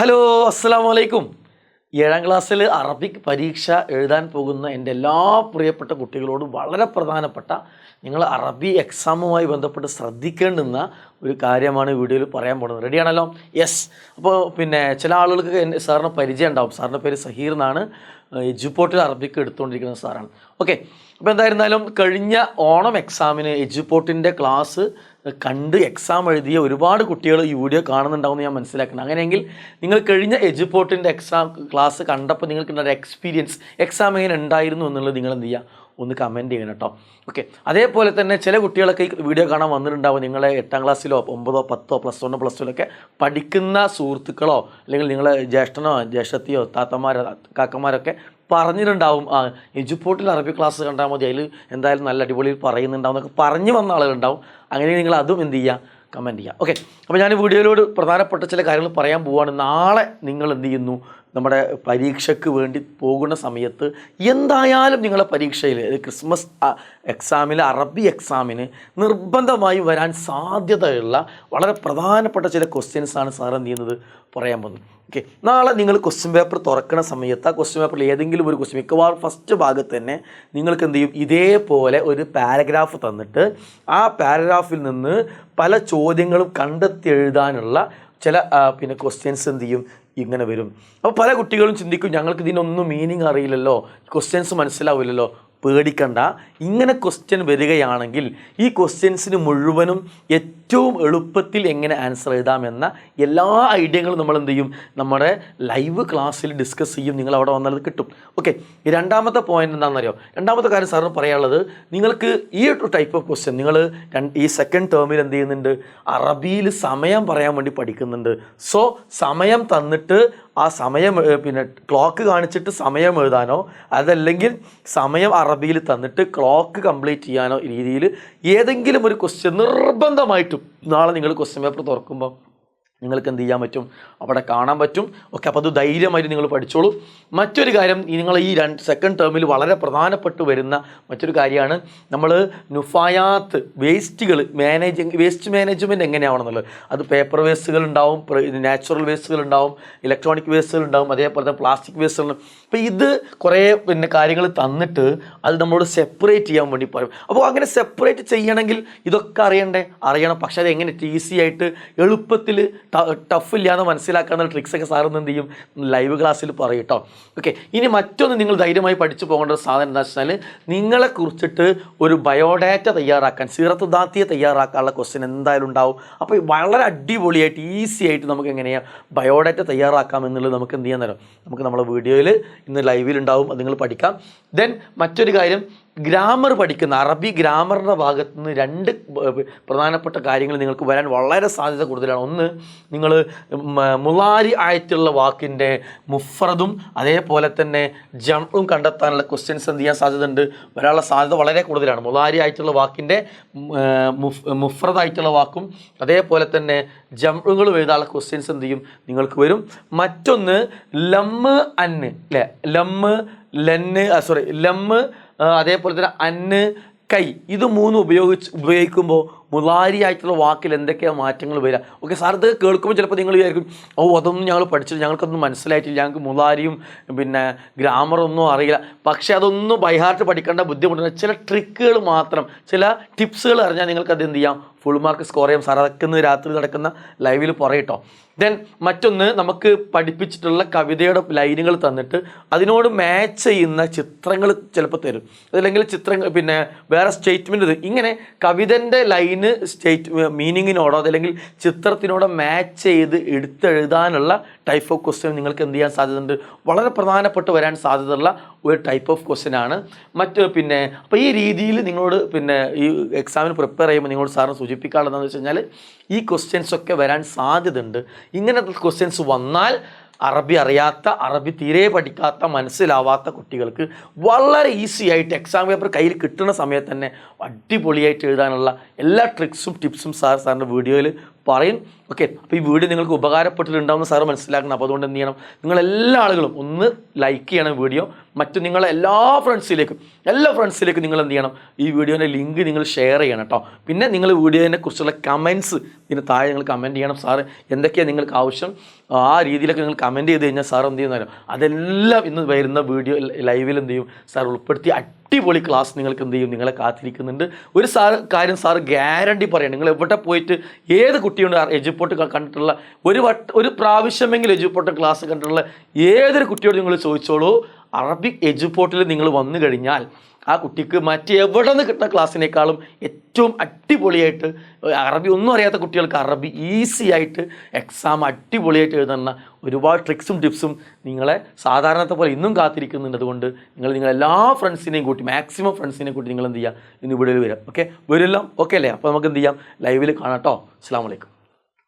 Hello, അസ്സലാമു അലൈക്കും. 7ാം ക്ലാസ്സിൽ അറബിക് പരീക്ഷ എഴുതാൻ പോകുന്ന എൻ്റെ എല്ലാ പ്രിയപ്പെട്ട കുട്ടികളോടും വളരെ പ്രധാനപ്പെട്ട നിങ്ങൾ അറബി എക്സാമുമായി ബന്ധപ്പെട്ട് ശ്രദ്ധിക്കേണ്ടുന്ന ഒരു കാര്യമാണ് വീഡിയോയിൽ പറയാൻ പോകുന്നത്. റെഡിയാണല്ലോ? യെസ്. അപ്പോൾ ചില ആളുകൾക്ക് സാറിന് പരിചയം ഉണ്ടാവും. സാറിൻ്റെ പേര് സഹീർ എന്നാണ്. എജുപോർട്ടിൽ അറബിക്ക് എടുത്തുകൊണ്ടിരിക്കുന്ന സാറാണ്. ഓക്കെ. അപ്പോൾ എന്തായിരുന്നാലും കഴിഞ്ഞ ഓണം എക്സാമിന് എജുപോർട്ടിൻ്റെ ക്ലാസ് കണ്ട് എക്സാം എഴുതിയ ഒരുപാട് കുട്ടികൾ ഈ വീഡിയോ കാണുന്നുണ്ടാവുമെന്ന് ഞാൻ മനസ്സിലാക്കുന്നത്. അങ്ങനെയെങ്കിൽ നിങ്ങൾ കഴിഞ്ഞ എജുപോർട്ടിൻ്റെ ക്ലാസ് കണ്ടപ്പോൾ നിങ്ങൾക്കുണ്ടായ എക്സ്പീരിയൻസ്, എക്സാം എങ്ങനെ ഉണ്ടായിരുന്നു എന്നുള്ളത് നിങ്ങൾ എന്ത് ചെയ്യുക, ഒന്ന് കമൻറ്റ് ചെയ്യണം കേട്ടോ. ഓക്കെ. അതേപോലെ തന്നെ ചില കുട്ടികളൊക്കെ ഈ വീഡിയോ കാണാൻ വന്നിട്ടുണ്ടാവും. നിങ്ങളെ 8ാം ക്ലാസ്സിലോ 9ഓ 10ഓ +1 +2ലൊക്കെ പഠിക്കുന്ന സുഹൃത്തുക്കളോ അല്ലെങ്കിൽ നിങ്ങളെ ജ്യേഷ്ഠനോ ജ്യേഷ്ഠത്തിയോ താത്തമാരോ കാക്കമാരൊക്കെ പറഞ്ഞിട്ടുണ്ടാവും, എജുപോർട്ടിൽ അറബി ക്ലാസ് കണ്ടാൽ മതി, അതിൽ എന്തായാലും നല്ല അടിപൊളിയിൽ പറയുന്നുണ്ടാവും എന്നൊക്കെ പറഞ്ഞു വന്ന ആളുകളുണ്ടാവും. അങ്ങനെ നിങ്ങൾ അതും എന്ത് ചെയ്യുക, കമൻറ്റ് ചെയ്യുക. ഓക്കെ. അപ്പോൾ ഞാൻ വീഡിയോയിലോട് പ്രധാനപ്പെട്ട ചില കാര്യങ്ങൾ പറയാൻ പോവുകയാണ്. നാളെ നിങ്ങൾ എന്ത് ചെയ്യുന്നു, നമ്മുടെ പരീക്ഷയ്ക്ക് വേണ്ടി പോകുന്ന സമയത്ത് എന്തായാലും നിങ്ങളെ പരീക്ഷയിൽ ക്രിസ്മസ് എക്സാമിൽ അറബി എക്സാമിന് നിർബന്ധമായി വരാൻ സാധ്യതയുള്ള വളരെ പ്രധാനപ്പെട്ട ചില ക്വസ്റ്റ്യൻസാണ് സാർ എന്ത് ചെയ്യുന്നത് പറയാൻ പോകുന്നത്. ഓക്കെ. നാളെ നിങ്ങൾ ക്വസ്റ്റ്യൻ പേപ്പർ തുറക്കുന്ന സമയത്ത് ആ ക്വസ്റ്റ്യൻ പേപ്പറിൽ ഏതെങ്കിലും ഒരു ക്വസ്റ്റ്യൻ, മിക്കവാറും ഫസ്റ്റ് ഭാഗത്ത് തന്നെ നിങ്ങൾക്ക് എന്ത് ചെയ്യും, ഇതേപോലെ ഒരു പാരഗ്രാഫ് തന്നിട്ട് ആ പാരഗ്രാഫിൽ നിന്ന് പല ചോദ്യങ്ങളും കണ്ടെത്തി എഴുതാനുള്ള ചില ക്വസ്റ്റ്യൻസ് എന്ത് ചെയ്യും, ഇങ്ങനെ വരും. അപ്പോൾ പല കുട്ടികളും ചിന്തിക്കും, ഞങ്ങൾക്ക് ഇതിനൊന്നും മീനിങ് അറിയില്ലല്ലോ, ക്വസ്റ്റ്യൻസ് മനസ്സിലാവില്ലല്ലോ. പേടിക്കണ്ട. ഇങ്ങനെ ക്വസ്റ്റ്യൻ വരികയാണെങ്കിൽ ഈ ക്വസ്റ്റ്യൻസിന് മുഴുവനും ഏറ്റവും എളുപ്പത്തിൽ എങ്ങനെ ആൻസർ എഴുതാമെന്ന എല്ലാ ഐഡിയകളും നമ്മൾ എന്ത് ചെയ്യും, നമ്മുടെ ലൈവ് ക്ലാസ്സിൽ ഡിസ്കസ് ചെയ്യും. നിങ്ങൾ അവിടെ വന്നത് കിട്ടും. ഓക്കെ. ഈ രണ്ടാമത്തെ പോയിന്റ് എന്താണെന്നറിയോ? രണ്ടാമത്തെ കാര്യം സാറിന് പറയാനുള്ളത്, നിങ്ങൾക്ക് ഈ ഒരു ടൈപ്പ് ഓഫ് ക്വസ്റ്റ്യൻ നിങ്ങൾ ഈ സെക്കൻഡ് ടേമിൽ എന്ത് ചെയ്യുന്നുണ്ട്, അറബിയിൽ സമയം പറയാൻ വേണ്ടി പഠിക്കുന്നുണ്ട്. സോ സമയം തന്നിട്ട് ആ സമയം ക്ലോക്ക് കാണിച്ചിട്ട് സമയം എഴുതാനോ അതല്ലെങ്കിൽ സമയം അറബിയിൽ തന്നിട്ട് ക്ലോക്ക് കംപ്ലീറ്റ് ചെയ്യാനോ രീതിയിൽ ഏതെങ്കിലും ഒരു ക്വസ്റ്റ്യൻ നിർബന്ധമായിട്ടും നാളെ നിങ്ങൾ ക്വസ്റ്റ്യൻ പേപ്പർ തുറക്കുമ്പോൾ നിങ്ങൾക്ക് എന്ത് ചെയ്യാൻ പറ്റും, അവിടെ കാണാൻ പറ്റും. ഓക്കെ. അപ്പോൾ അത് ധൈര്യമായിട്ട് നിങ്ങൾ പഠിച്ചോളൂ. മറ്റൊരു കാര്യം, നിങ്ങൾ ഈ സെക്കൻഡ് ടേമിൽ വളരെ പ്രധാനപ്പെട്ട് വരുന്ന മറ്റൊരു കാര്യമാണ്, നമ്മൾ നുഫായാത്ത് വേസ്റ്റുകൾ വേസ്റ്റ് മാനേജ്മെൻറ്റ് എങ്ങനെയാണെന്നുള്ളത്. അത് പേപ്പർ വേസ്റ്റുകൾ ഉണ്ടാവും, നാച്ചുറൽ വേസ്റ്റുകൾ ഉണ്ടാവും, ഇലക്ട്രോണിക് വേസ്റ്റുകൾ ഉണ്ടാവും, അതേപോലെ തന്നെ പ്ലാസ്റ്റിക് വേസ്റ്റുകൾ. അപ്പോൾ ഇത് കുറേ കാര്യങ്ങൾ തന്നിട്ട് അത് നമ്മളോട് സെപ്പറേറ്റ് ചെയ്യാൻ വേണ്ടി പറയും. അപ്പോൾ അങ്ങനെ സെപ്പറേറ്റ് ചെയ്യണമെങ്കിൽ ഇതൊക്കെ അറിയണം. പക്ഷേ അത് എങ്ങനെ ഈസി ആയിട്ട് എളുപ്പത്തിൽ ടഫ് ഇല്ലാതെ മനസ്സിലാക്കാവുന്ന ട്രിക്സൊക്കെ സാറൊന്നും എന്ത് ചെയ്യും, ലൈവ് ക്ലാസ്സിൽ പറയും കേട്ടോ. ഓക്കെ. ഇനി മറ്റൊന്ന് നിങ്ങൾ ധൈര്യമായി പഠിച്ചു പോകേണ്ട ഒരു സാധനം എന്താ വെച്ചാൽ, നിങ്ങളെ കുറിച്ചിട്ട് ഒരു ബയോഡാറ്റ തയ്യാറാക്കാൻ, സീറത്ത് ദാത്തിയെ തയ്യാറാക്കാനുള്ള ക്വസ്റ്റ്യൻ എന്തായാലും ഉണ്ടാവും. അപ്പോൾ വളരെ അടിപൊളിയായിട്ട് ഈസി ആയിട്ട് നമുക്ക് എങ്ങനെയാണ് ബയോഡാറ്റ തയ്യാറാക്കാം എന്നുള്ളത് നമുക്ക് എന്ത് ചെയ്യാൻ തരാം, നമുക്ക് നമ്മളെ വീഡിയോയിൽ ഇന്ന് ലൈവിൽ ഉണ്ടാവും. അത് നിങ്ങൾ പഠിക്കാം. ദെൻ മറ്റൊരു കാര്യം, ഗ്രാമർ പഠിക്കുന്ന അറബി ഗ്രാമറിൻ്റെ ഭാഗത്ത് നിന്ന് 2 പ്രധാനപ്പെട്ട കാര്യങ്ങൾ നിങ്ങൾക്ക് വരാൻ വളരെ സാധ്യത കൂടുതലാണ്. ഒന്ന്, നിങ്ങൾ മുളാരി ആയിട്ടുള്ള വാക്കിൻ്റെ മുഫ്രദും അതേപോലെ തന്നെ ജംഉം കണ്ടെത്താനുള്ള ക്വസ്റ്റ്യൻസ് എന്ത് ചെയ്യാൻ സാധ്യതയുണ്ട്, വരാനുള്ള സാധ്യത വളരെ കൂടുതലാണ്. മുളാരി ആയിട്ടുള്ള വാക്കിൻ്റെ മുഫ്രദായിട്ടുള്ള വാക്കും അതേപോലെ തന്നെ ജംഉകൾ എഴുതാനുള്ള ക്വസ്റ്റ്യൻസ് എന്ത് ചെയ്യും, നിങ്ങൾക്ക് വരും. മറ്റൊന്ന് ലമ്മ് അന്ന് അല്ലേ, ലമ്മ് അതേപോലെ തന്നെ അന്ന് കൈ, ഇത് 3 ഉപയോഗിക്കുമ്പോൾ മുളാരി ആയിട്ടുള്ള വാക്കിൽ എന്തൊക്കെയാണ് മാറ്റങ്ങൾ വരിക. ഓക്കെ. സാർ ഇത് കേൾക്കുമ്പോൾ ചിലപ്പോൾ നിങ്ങൾ വിചാരിക്കും, അതൊന്നും ഞങ്ങൾ പഠിച്ചില്ല, ഞങ്ങൾക്കൊന്നും മനസ്സിലായിട്ടില്ല, ഞങ്ങൾക്ക് മുളാരിയും ഗ്രാമറൊന്നും അറിയില്ല. പക്ഷേ അതൊന്നും ബൈഹാർട്ട് പഠിക്കേണ്ട ബുദ്ധിമുട്ടുണ്ട്. ചില ട്രിക്കുകൾ മാത്രം, ചില ടിപ്സുകൾ അറിഞ്ഞാൽ നിങ്ങൾക്കത് എന്ത് ചെയ്യാം, ഫുൾ മാർക്ക് സ്കോർ ചെയ്യാം. സാർ അതൊക്കെ രാത്രി നടക്കുന്ന ലൈവിൽ പറയട്ടോ. ദെൻ മറ്റൊന്ന്, നമുക്ക് പഠിപ്പിച്ചിട്ടുള്ള കവിതയുടെ ലൈനുകൾ തന്നിട്ട് അതിനോട് മാച്ച് ചെയ്യുന്ന ചിത്രങ്ങൾ ചിലപ്പോൾ തരും. അതല്ലെങ്കിൽ ചിത്രങ്ങൾ വേറെ സ്റ്റേറ്റ്മെൻറ്റ്. ഇങ്ങനെ കവിതൻ്റെ ലൈന് മീനിങ്ങിനോടോ അതല്ലെങ്കിൽ ചിത്രത്തിനോടോ മാച്ച് ചെയ്ത് എടുത്തെഴുതാനുള്ള ടൈപ്പ് ഓഫ് ക്വസ്റ്റ്യൻ നിങ്ങൾക്ക് എന്ത് ചെയ്യാൻ സാധ്യതയുണ്ട്, വളരെ പ്രധാനപ്പെട്ട് വരാൻ സാധ്യതയുള്ള ഒരു ടൈപ്പ് ഓഫ് ക്വസ്റ്റ്യൻ ആണ്. അപ്പോൾ ഈ രീതിയിൽ നിങ്ങളോട് ഈ എക്സാമിന് പ്രിപ്പയർ ചെയ്യുമ്പോൾ നിങ്ങളോട് സാറിന് സൂചിപ്പിക്കാനുള്ളതെന്ന് വെച്ച് കഴിഞ്ഞാൽ ഈ ക്വസ്റ്റ്യൻസൊക്കെ വരാൻ സാധ്യതയുണ്ട്. ഇങ്ങനത്തെ ക്വസ്റ്റ്യൻസ് വന്നാൽ അറബി അറിയാത്ത, അറബി തീരെ പഠിക്കാത്ത, മനസ്സിലാവാത്ത കുട്ടികൾക്ക് വളരെ ഈസി ആയിട്ട് എക്സാം പേപ്പർ കയ്യിൽ കിട്ടുന്ന സമയത്ത് തന്നെ അടിപൊളിയായിട്ട് എഴുതാനുള്ള എല്ലാ ട്രിക്സും ടിപ്സും സാറിൻ്റെ വീഡിയോയിൽ പറയും. ഓക്കെ, അപ്പോൾ ഈ വീഡിയോ നിങ്ങൾക്ക് ഉപകാരപ്പെട്ടിട്ടുണ്ടാവുമെന്ന് സാറ് മനസ്സിലാക്കണം. അപ്പോൾ അതുകൊണ്ട് എന്ത് ചെയ്യണം, നിങ്ങളെല്ലാ ആളുകളും ഒന്ന് ലൈക്ക് ചെയ്യണം വീഡിയോ. മറ്റു നിങ്ങളെ എല്ലാ ഫ്രണ്ട്സിലേക്കും നിങ്ങൾ എന്ത് ചെയ്യണം, ഈ വീഡിയോൻ്റെ ലിങ്ക് നിങ്ങൾ ഷെയർ ചെയ്യണം കേട്ടോ. പിന്നെ നിങ്ങൾ വീഡിയോനെ കുറിച്ചുള്ള കമൻറ്റ്സ് ഇതിന് താഴെ നിങ്ങൾ കമൻറ്റ് ചെയ്യണം. സാറ് എന്തൊക്കെയാണ് നിങ്ങൾക്ക് ആവശ്യം ആ രീതിയിലൊക്കെ നിങ്ങൾ കമൻറ്റ് ചെയ്ത് കഴിഞ്ഞാൽ സാർ എന്ത് ചെയ്യുന്നതോ അതെല്ലാം ഇന്ന് വരുന്ന വീഡിയോ ലൈവിൽ എന്ത് ചെയ്യും സാർ ഉൾപ്പെടുത്തി അടിപൊളി ക്ലാസ് നിങ്ങൾക്ക് എന്ത് ചെയ്യും, നിങ്ങളെ കാത്തിരിക്കുന്നുണ്ട്. ഒരു കാര്യം സാറ് ഗ്യാരണ്ടി പറയാം, നിങ്ങൾ എവിടെ പോയിട്ട് ഏത് കുട്ടിയുണ്ട് എജുപോർട്ട് കണ്ടിട്ടുള്ള ഒരു പ്രാവശ്യമെങ്കിലും എജുപോർട്ട് ക്ലാസ് കണ്ടിട്ടുള്ള ഏതൊരു കുട്ടിയോട് നിങ്ങൾ ചോദിച്ചോളൂ, അറബിക് എജുപോർട്ടിൽ നിങ്ങൾ വന്നു കഴിഞ്ഞാൽ ആ കുട്ടിക്ക് മറ്റെവിടെ നിന്ന് കിട്ടുന്ന ക്ലാസ്സിനേക്കാളും ഏറ്റവും അടിപൊളിയായിട്ട് അറബി ഒന്നും അറിയാത്ത കുട്ടികൾക്ക് അറബി ഈസി ആയിട്ട് എക്സാം അടിപൊളിയായിട്ട് എഴുതുന്ന ഒരുപാട് ട്രിക്സും ടിപ്സും നിങ്ങളെ സാധാരണത്തെ പോലെ ഇന്നും കാത്തിരിക്കുന്നുണ്ട്. അതുകൊണ്ട് നിങ്ങളെല്ലാ ഫ്രണ്ട്സിനെയും കൂട്ടി, മാക്സിമം ഫ്രണ്ട്സിനെ കൂട്ടി നിങ്ങൾ എന്ത് ചെയ്യുക, ഇന്ന് വീഡിയോയിൽ വരാം. ഓക്കെ, വരില്ല ഓക്കെ അല്ലേ? അപ്പോൾ നമുക്ക് എന്ത് ചെയ്യാം, ലൈവിൽ കാണാം കേട്ടോ. അസ്സലാമു അലൈക്കും.